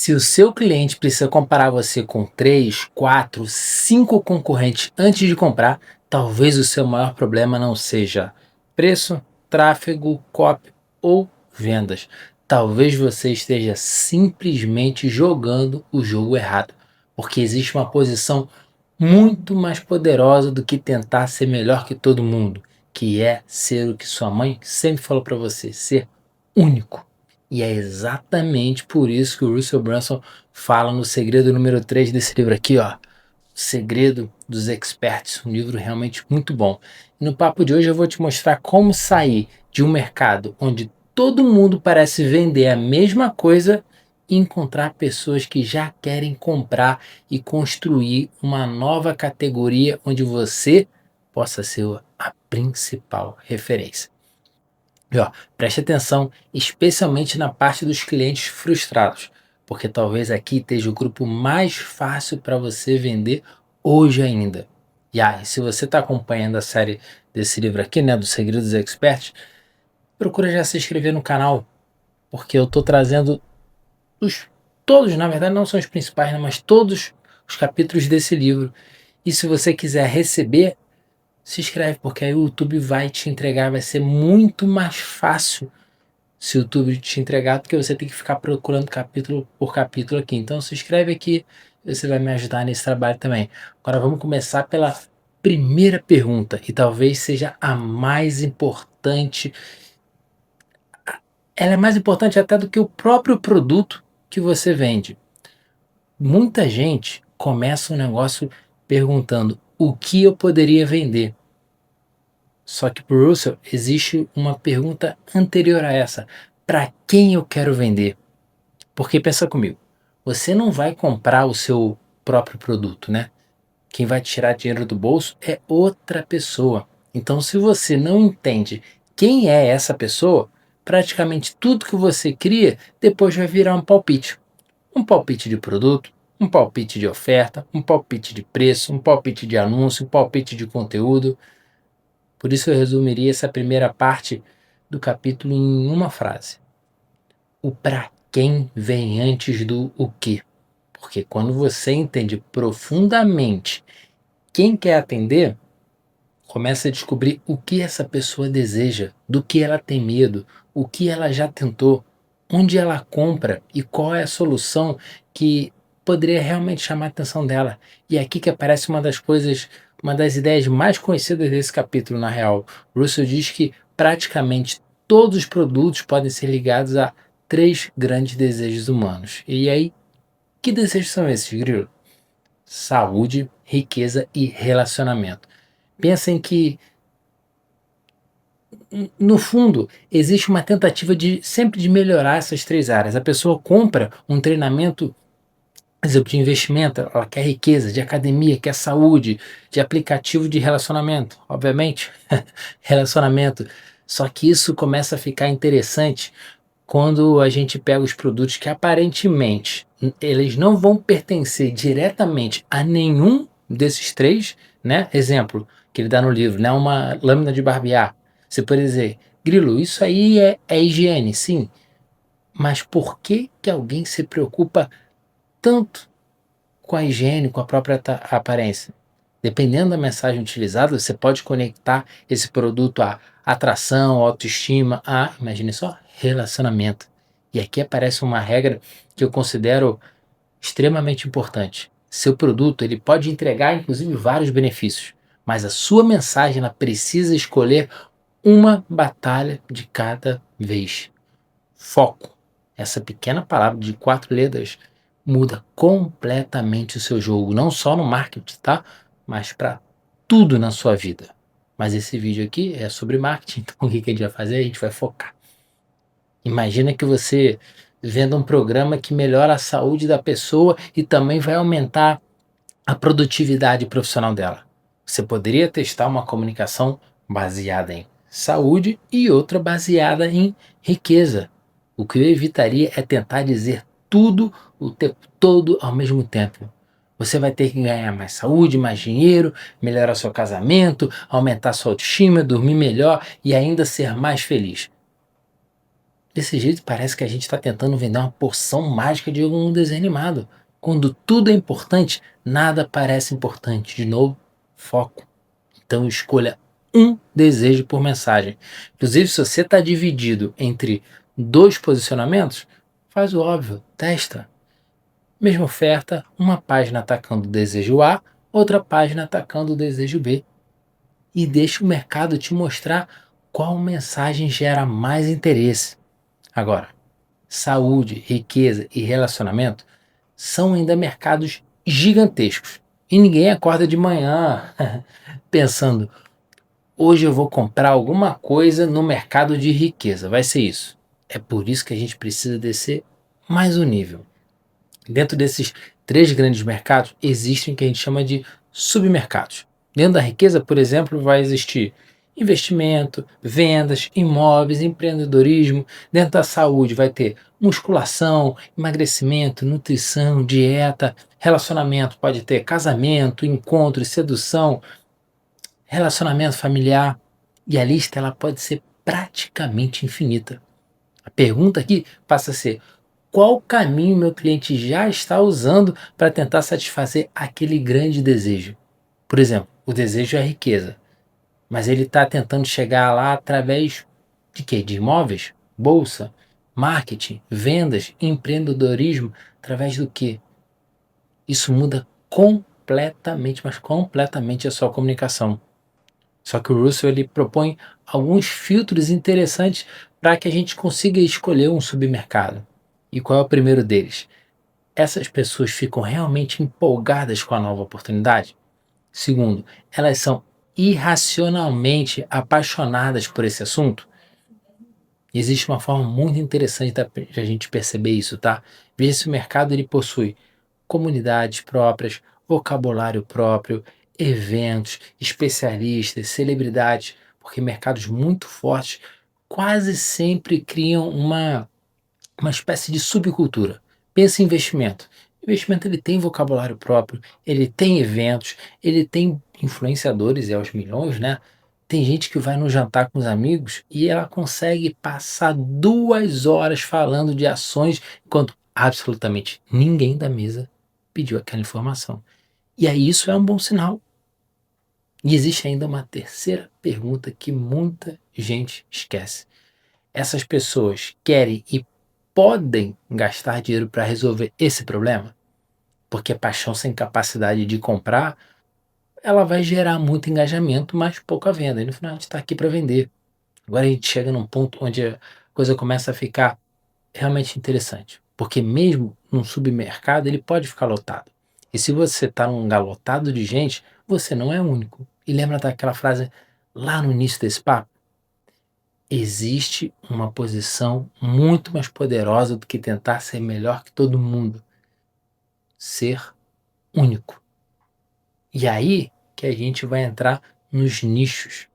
Se o seu cliente precisa comparar você com 3, 4, 5 concorrentes antes de comprar, talvez o seu maior problema não seja preço, tráfego, copy ou vendas. Talvez você esteja simplesmente jogando o jogo errado, porque existe uma posição muito mais poderosa do que tentar ser melhor que todo mundo, que é ser o que sua mãe sempre falou para você, ser único. E é exatamente por isso que o Russell Brunson fala no segredo número 3 desse livro aqui, ó. O Segredo dos Experts, um livro realmente muito bom. E no papo de hoje eu vou te mostrar como sair de um mercado onde todo mundo parece vender a mesma coisa e encontrar pessoas que já querem comprar e construir uma nova categoria onde você possa ser a principal referência. E ó, preste atenção, especialmente na parte dos clientes frustrados, porque talvez aqui esteja o grupo mais fácil para você vender hoje ainda. E se você está acompanhando a série desse livro aqui, né, do Segredos dos Experts, procura já se inscrever no canal, porque eu estou trazendo todos, na verdade não são os principais, né, mas todos os capítulos desse livro. E se você quiser receber, se inscreve, porque aí o YouTube vai te entregar, vai ser muito mais fácil se o YouTube te entregar, porque você tem que ficar procurando capítulo por capítulo aqui. Então se inscreve aqui, você vai me ajudar nesse trabalho também. Agora vamos começar pela primeira pergunta, e talvez seja a mais importante. Ela é mais importante até do que o próprio produto que você vende. Muita gente começa um negócio perguntando o que eu poderia vender. Só que para o Russell existe uma pergunta anterior a essa: para quem eu quero vender? Porque pensa comigo, você não vai comprar o seu próprio produto, né? Quem vai tirar dinheiro do bolso é outra pessoa. Então, se você não entende quem é essa pessoa, praticamente tudo que você cria depois vai virar um palpite. Um palpite de produto, um palpite de oferta, um palpite de preço, um palpite de anúncio, um palpite de conteúdo. Por isso eu resumiria essa primeira parte do capítulo em uma frase: o para quem vem antes do o que. Porque quando você entende profundamente quem quer atender, começa a descobrir o que essa pessoa deseja, do que ela tem medo, o que ela já tentou, onde ela compra e qual é a solução que poderia realmente chamar a atenção dela. E é aqui que aparece uma das ideias mais conhecidas desse capítulo, na real. Russell diz que praticamente todos os produtos podem ser ligados a três grandes desejos humanos. E aí, que desejos são esses, Grilo? Saúde, riqueza e relacionamento. Pensem que, no fundo, existe uma tentativa de sempre de melhorar essas três áreas. A pessoa compra um treinamento, por exemplo, de investimento, ela quer riqueza, de academia, quer saúde, de aplicativo de relacionamento, obviamente, relacionamento. Só que isso começa a ficar interessante quando a gente pega os produtos que aparentemente eles não vão pertencer diretamente a nenhum desses três, né? Exemplo que ele dá no livro, né? Uma lâmina de barbear. Você pode dizer, Grilo, isso aí é higiene, sim. Mas por que que alguém se preocupa tanto com a higiene, com a própria aparência? Dependendo da mensagem utilizada, você pode conectar esse produto a atração, autoestima, a, imagine só, relacionamento. E aqui aparece uma regra que eu considero extremamente importante. Seu produto ele pode entregar inclusive vários benefícios, mas a sua mensagem ela precisa escolher uma batalha de cada vez. Foco. Essa pequena palavra de 4 letras muda completamente o seu jogo, não só no marketing, tá? Mas para tudo na sua vida. Mas esse vídeo aqui é sobre marketing, então o que a gente vai fazer? A gente vai focar. Imagina que você venda um programa que melhora a saúde da pessoa e também vai aumentar a produtividade profissional dela. Você poderia testar uma comunicação baseada em saúde e outra baseada em riqueza. O que eu evitaria é tentar dizer tudo o tempo todo ao mesmo tempo. Você vai ter que ganhar mais saúde, mais dinheiro, melhorar seu casamento, aumentar sua autoestima, dormir melhor e ainda ser mais feliz. Desse jeito parece que a gente está tentando vender uma porção mágica de algum desenho animado. Quando tudo é importante, nada parece importante. De novo, foco. Então escolha um desejo por mensagem. Inclusive, se você está dividido entre dois posicionamentos, faz o óbvio, testa. Mesma oferta, uma página atacando o desejo A, outra página atacando o desejo B. E deixa o mercado te mostrar qual mensagem gera mais interesse. Agora, saúde, riqueza e relacionamento são ainda mercados gigantescos. E ninguém acorda de manhã pensando: hoje eu vou comprar alguma coisa no mercado de riqueza. Vai ser isso. É por isso que a gente precisa descer mais um nível. Dentro desses três grandes mercados, existem o que a gente chama de submercados. Dentro da riqueza, por exemplo, vai existir investimento, vendas, imóveis, empreendedorismo. Dentro da saúde vai ter musculação, emagrecimento, nutrição, dieta, relacionamento, pode ter casamento, encontro, sedução, relacionamento familiar. E a lista ela pode ser praticamente infinita. A pergunta aqui passa a ser: qual caminho meu cliente já está usando para tentar satisfazer aquele grande desejo? Por exemplo, o desejo é a riqueza, mas ele está tentando chegar lá através de quê? De imóveis? Bolsa? Marketing? Vendas? Empreendedorismo? Através do quê? Isso muda completamente, mas completamente a sua comunicação. Só que o Russell ele propõe alguns filtros interessantes para que a gente consiga escolher um submercado. E qual é o primeiro deles? Essas pessoas ficam realmente empolgadas com a nova oportunidade? Segundo, elas são irracionalmente apaixonadas por esse assunto? Existe uma forma muito interessante de a gente perceber isso, tá? Veja se o mercado ele possui comunidades próprias, vocabulário próprio, eventos, especialistas, celebridades, porque mercados muito fortes quase sempre criam uma espécie de subcultura. Pensa em investimento. Investimento ele tem vocabulário próprio, ele tem eventos, ele tem influenciadores e aos milhões, né? Tem gente que vai no jantar com os amigos e ela consegue passar 2 horas falando de ações enquanto absolutamente ninguém da mesa pediu aquela informação. E aí isso é um bom sinal. E existe ainda uma terceira pergunta que muita gente esquece. Essas pessoas querem e podem gastar dinheiro para resolver esse problema? Porque a paixão sem capacidade de comprar, ela vai gerar muito engajamento, mas pouca venda. E no final a gente está aqui para vender. Agora a gente chega num ponto onde a coisa começa a ficar realmente interessante. Porque mesmo num submercado, ele pode ficar lotado. E se você está num lugar lotado de gente, você não é único. E lembra daquela frase lá no início desse papo? Existe uma posição muito mais poderosa do que tentar ser melhor que todo mundo. Ser único. E aí que a gente vai entrar nos nichos.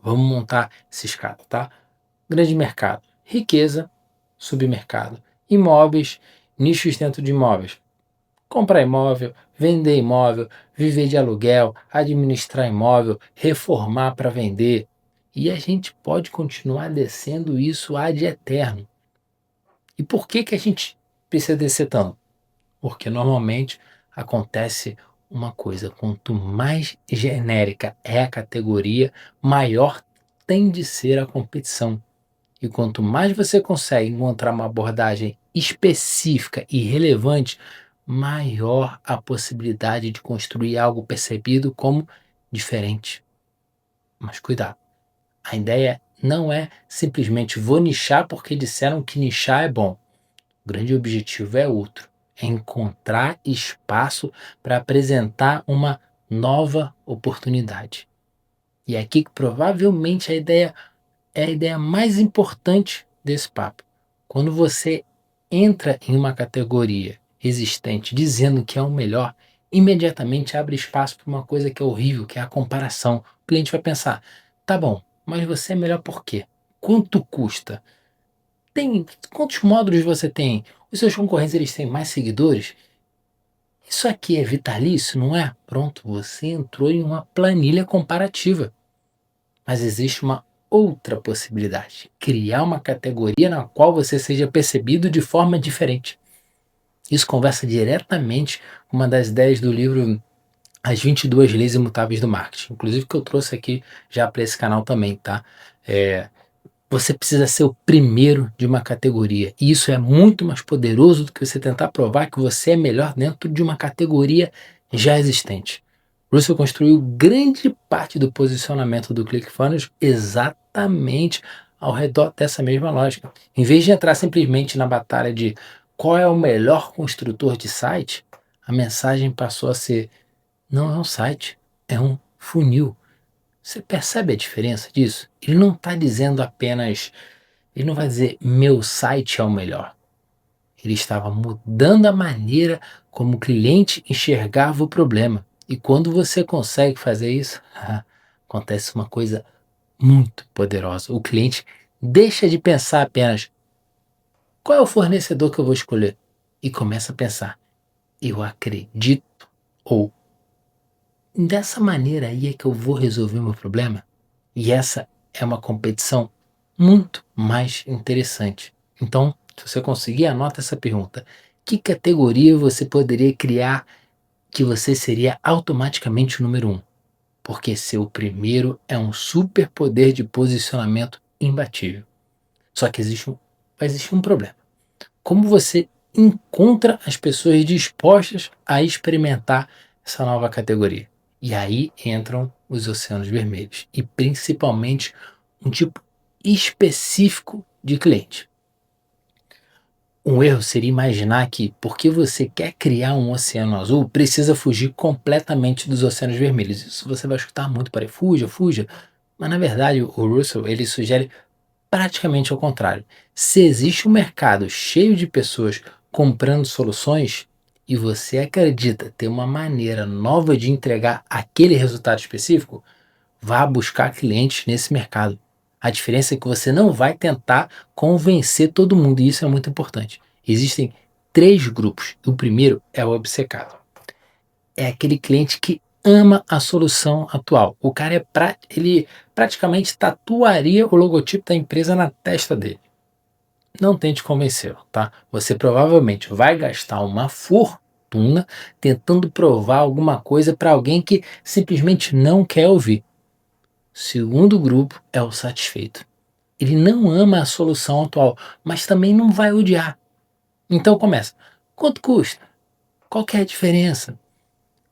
Vamos montar essa escala, tá? Grande mercado, riqueza, submercado, imóveis, nichos dentro de imóveis. Comprar imóvel, vender imóvel, viver de aluguel, administrar imóvel, reformar para vender. E a gente pode continuar descendo isso ad eterno. E por que que a gente precisa descer tanto? Porque normalmente acontece uma coisa: quanto mais genérica é a categoria, maior tem de ser a competição. E quanto mais você consegue encontrar uma abordagem específica e relevante, maior a possibilidade de construir algo percebido como diferente. Mas cuidado, a ideia não é simplesmente vou nichar porque disseram que nichar é bom. O grande objetivo é outro: é encontrar espaço para apresentar uma nova oportunidade. E é aqui que provavelmente a ideia é a ideia mais importante desse papo. Quando você entra em uma categoria existente dizendo que é o melhor, imediatamente abre espaço para uma coisa que é horrível, que é a comparação. O cliente vai pensar: tá bom, mas você é melhor por quê? Quanto custa? Tem quantos módulos você tem? Os seus concorrentes eles têm mais seguidores? Isso aqui é vitalício, não é? Pronto, você entrou em uma planilha comparativa. Mas existe uma outra possibilidade: criar uma categoria na qual você seja percebido de forma diferente. Isso conversa diretamente com uma das ideias do livro As 22 Leis Imutáveis do Marketing, inclusive que eu trouxe aqui já para esse canal também, tá? É, Você precisa ser o primeiro de uma categoria. E isso é muito mais poderoso do que você tentar provar que você é melhor dentro de uma categoria já existente. Russell construiu grande parte do posicionamento do ClickFunnels exatamente ao redor dessa mesma lógica. Em vez de entrar simplesmente na batalha de qual é o melhor construtor de site, a mensagem passou a ser: não é um site, é um funil. Você percebe a diferença disso? Ele não está dizendo apenas, ele não vai dizer meu site é o melhor. Ele estava mudando a maneira como o cliente enxergava o problema. E quando você consegue fazer isso, acontece uma coisa muito poderosa. O cliente deixa de pensar apenas qual é o fornecedor que eu vou escolher e começa a pensar, eu acredito, ou dessa maneira aí é que eu vou resolver o meu problema. E essa é uma competição muito mais interessante. Então, se você conseguir, anota essa pergunta: que categoria você poderia criar que você seria automaticamente o número um? Porque ser o primeiro é um superpoder de posicionamento imbatível. Só que vai existir um problema. Como você encontra as pessoas dispostas a experimentar essa nova categoria? E aí entram os oceanos vermelhos e principalmente um tipo específico de cliente. Um erro seria imaginar que, porque você quer criar um oceano azul, precisa fugir completamente dos oceanos vermelhos. Isso você vai escutar muito por aí: fuja, fuja. Mas na verdade o Russell ele sugere praticamente ao contrário. Se existe um mercado cheio de pessoas comprando soluções e você acredita ter uma maneira nova de entregar aquele resultado específico, vá buscar clientes nesse mercado. A diferença é que você não vai tentar convencer todo mundo, e isso é muito importante. Existem três grupos. O primeiro é o obcecado. É aquele cliente que ama a solução atual. O cara ele praticamente tatuaria o logotipo da empresa na testa dele. Não tente convencê-lo, tá? Você provavelmente vai gastar uma fortuna tentando provar alguma coisa para alguém que simplesmente não quer ouvir. O segundo grupo é o satisfeito. Ele não ama a solução atual, mas também não vai odiar. Então começa: quanto custa? Qual que é a diferença?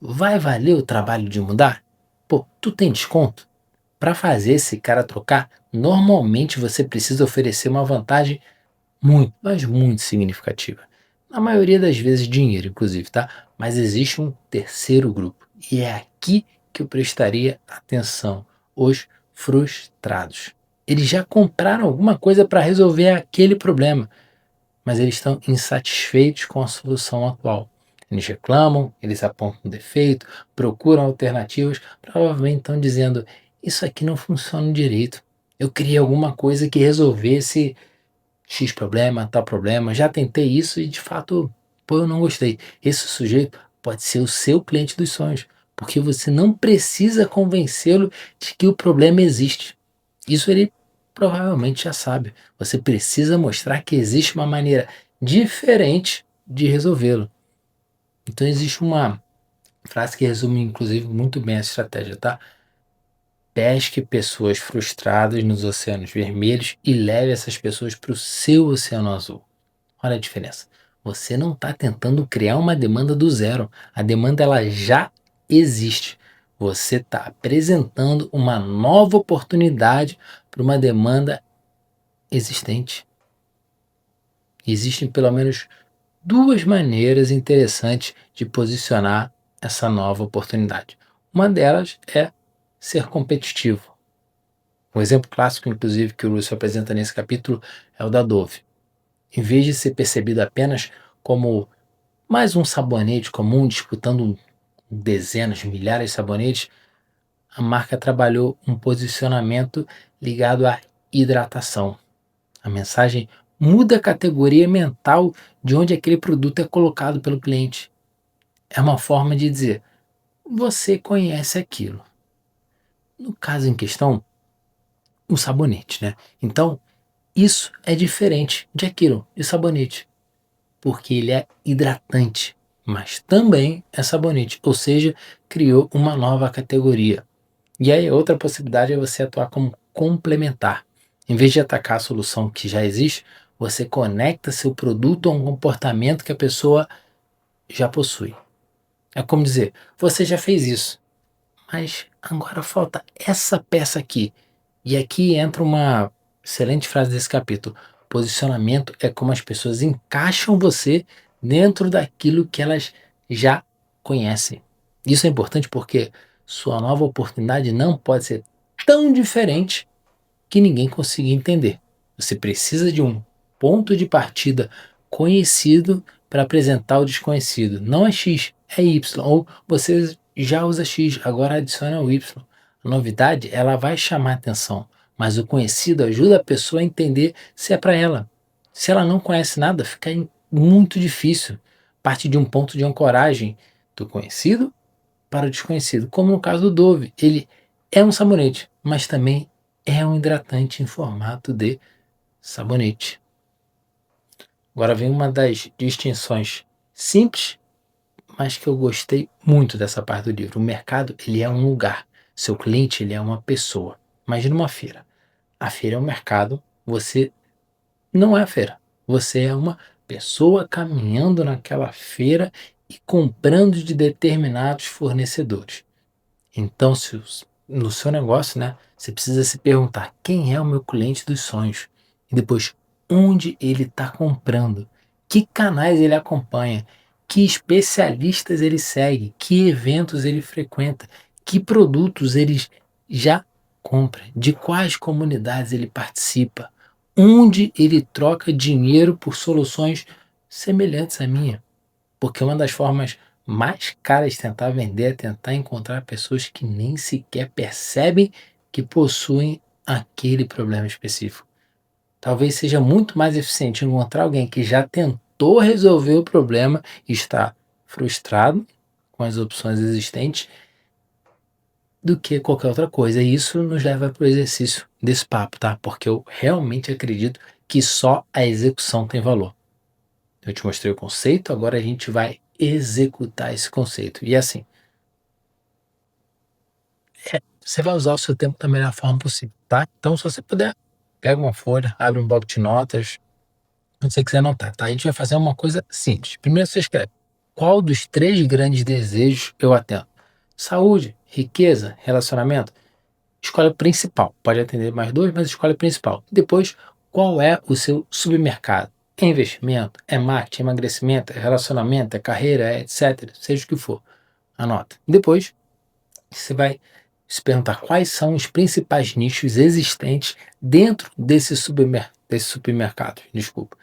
Vai valer o trabalho de mudar? Pô, tu tem desconto? Para fazer esse cara trocar, normalmente você precisa oferecer uma vantagem muito, mas muito significativa. Na maioria das vezes dinheiro, inclusive, tá? Mas existe um terceiro grupo, e é aqui que eu prestaria atenção: os frustrados. Eles já compraram alguma coisa para resolver aquele problema, mas eles estão insatisfeitos com a solução atual. Eles reclamam, eles apontam defeito, procuram alternativas, provavelmente estão dizendo: isso aqui não funciona direito. Eu queria alguma coisa que resolvesse X problema, tal problema, já tentei isso e de fato, pô, eu não gostei. Esse sujeito pode ser o seu cliente dos sonhos, porque você não precisa convencê-lo de que o problema existe. Isso ele provavelmente já sabe. Você precisa mostrar que existe uma maneira diferente de resolvê-lo. Então existe uma frase que resume inclusive muito bem essa estratégia, tá? Pesque pessoas frustradas nos oceanos vermelhos e leve essas pessoas para o seu oceano azul. Olha a diferença. Você não está tentando criar uma demanda do zero. A demanda ela já existe. Você está apresentando uma nova oportunidade para uma demanda existente. Existem pelo menos duas maneiras interessantes de posicionar essa nova oportunidade. Uma delas é ser competitivo. Um exemplo clássico, inclusive, que o Russell apresenta nesse capítulo é o da Dove. Em vez de ser percebido apenas como mais um sabonete comum disputando dezenas, milhares de sabonetes, a marca trabalhou um posicionamento ligado à hidratação. A mensagem muda a categoria mental de onde aquele produto é colocado pelo cliente. É uma forma de dizer: você conhece aquilo. No caso em questão, um sabonete, né? Então, isso é diferente de aquilo, de sabonete, porque ele é hidratante, mas também é sabonete, ou seja, criou uma nova categoria. E aí, outra possibilidade é você atuar como complementar. Em vez de atacar a solução que já existe, você conecta seu produto a um comportamento que a pessoa já possui. É como dizer, você já fez isso, mas agora falta essa peça aqui. E aqui entra uma excelente frase desse capítulo. Posicionamento é como as pessoas encaixam você dentro daquilo que elas já conhecem. Isso é importante porque sua nova oportunidade não pode ser tão diferente que ninguém consiga entender. Você precisa de um ponto de partida conhecido para apresentar o desconhecido. Não é X, é Y. Ou você já usa X, agora adiciona o Y. A novidade, ela vai chamar atenção, mas o conhecido ajuda a pessoa a entender se é para ela. Se ela não conhece nada, fica muito difícil. Parte de um ponto de ancoragem do conhecido para o desconhecido, como no caso do Dove. Ele é um sabonete, mas também é um hidratante em formato de sabonete. Agora vem uma das distinções simples, mas que eu gostei muito dessa parte do livro. O mercado, ele é um lugar. Seu cliente, ele é uma pessoa. Imagina uma feira. A feira é um mercado, você não é a feira. Você é uma pessoa caminhando naquela feira e comprando de determinados fornecedores. Então, no seu negócio, né, você precisa se perguntar quem é o meu cliente dos sonhos e depois onde ele está comprando, que canais ele acompanha, que especialistas ele segue, que eventos ele frequenta, que produtos ele já compra, de quais comunidades ele participa, onde ele troca dinheiro por soluções semelhantes à minha. Porque uma das formas mais caras de tentar vender é tentar encontrar pessoas que nem sequer percebem que possuem aquele problema específico. Talvez seja muito mais eficiente encontrar alguém que já tentou resolver o problema e está frustrado com as opções existentes do que qualquer outra coisa. E isso nos leva para o exercício desse papo, tá? Porque eu realmente acredito que só a execução tem valor. Eu te mostrei o conceito, agora a gente vai executar esse conceito. E assim, você vai usar o seu tempo da melhor forma possível, tá? Então, se você puder, pega uma folha, abre um bloco de notas, onde você quiser anotar, tá? A gente vai fazer uma coisa simples. Primeiro você escreve, qual dos três grandes desejos eu atendo? Saúde, riqueza, relacionamento? Escolhe o principal. Pode atender mais dois, mas escolhe o principal. Depois, qual é o seu submercado? É investimento? É marketing? É emagrecimento? É relacionamento? É carreira? É etc. Seja o que for. Anota. Depois, você vai se perguntar quais são os principais nichos existentes dentro desse supermercado. Desculpa.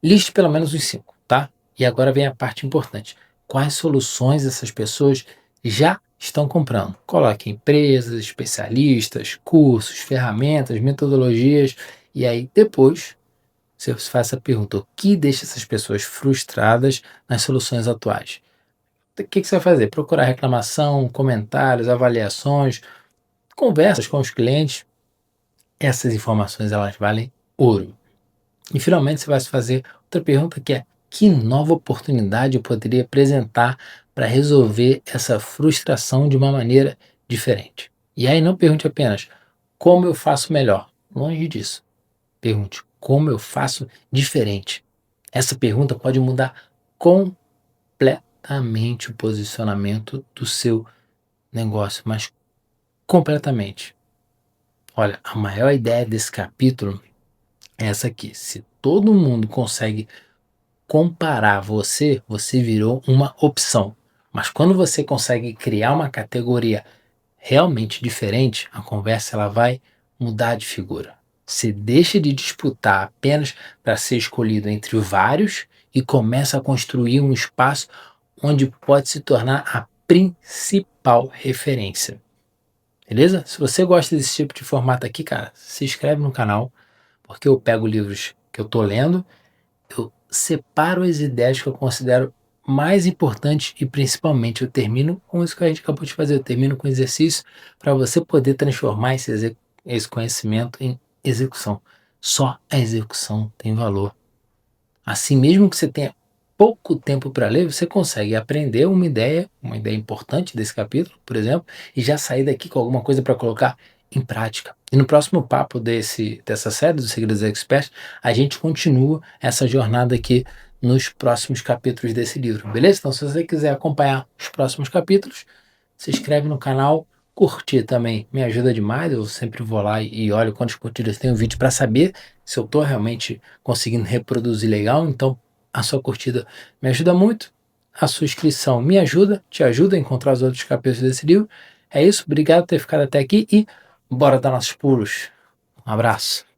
Liste pelo menos os 5, tá? E agora vem a parte importante. Quais soluções essas pessoas já estão comprando? Coloque empresas, especialistas, cursos, ferramentas, metodologias. E aí depois você faz essa pergunta: o que deixa essas pessoas frustradas nas soluções atuais? O que você vai fazer? Procurar reclamação, comentários, avaliações, conversas com os clientes. Essas informações elas valem ouro. E finalmente você vai se fazer outra pergunta que é: que nova oportunidade eu poderia apresentar para resolver essa frustração de uma maneira diferente? E aí não pergunte apenas como eu faço melhor. Longe disso. Pergunte como eu faço diferente. Essa pergunta pode mudar completamente o posicionamento do seu negócio, mas completamente. Olha, a maior ideia desse capítulo é essa aqui. Se todo mundo consegue comparar você, você virou uma opção. Mas quando você consegue criar uma categoria realmente diferente, a conversa ela vai mudar de figura. Você deixa de disputar apenas para ser escolhido entre vários e começa a construir um espaço onde pode se tornar a principal referência. Beleza? Se você gosta desse tipo de formato aqui, cara, se inscreve no canal, porque eu pego livros que eu tô lendo, eu separo as ideias que eu considero mais importantes e principalmente eu termino com isso que a gente acabou de fazer, eu termino com exercício para você poder transformar esse conhecimento em execução. Só a execução tem valor. Assim, mesmo que você tenha pouco tempo para ler, você consegue aprender uma ideia importante desse capítulo, por exemplo, e já sair daqui com alguma coisa para colocar em prática. E no próximo papo dessa série dos Segredos Experts, a gente continua essa jornada aqui nos próximos capítulos desse livro, beleza? Então, se você quiser acompanhar os próximos capítulos, se inscreve no canal, curtir também me ajuda demais. Eu sempre vou lá e olho quantas curtidas tem o vídeo para saber se eu estou realmente conseguindo reproduzir legal. Então, a sua curtida me ajuda muito, a sua inscrição me ajuda, te ajuda a encontrar os outros capítulos desse livro. É isso, obrigado por ter ficado até aqui e bora dar nossos pulos. Um abraço.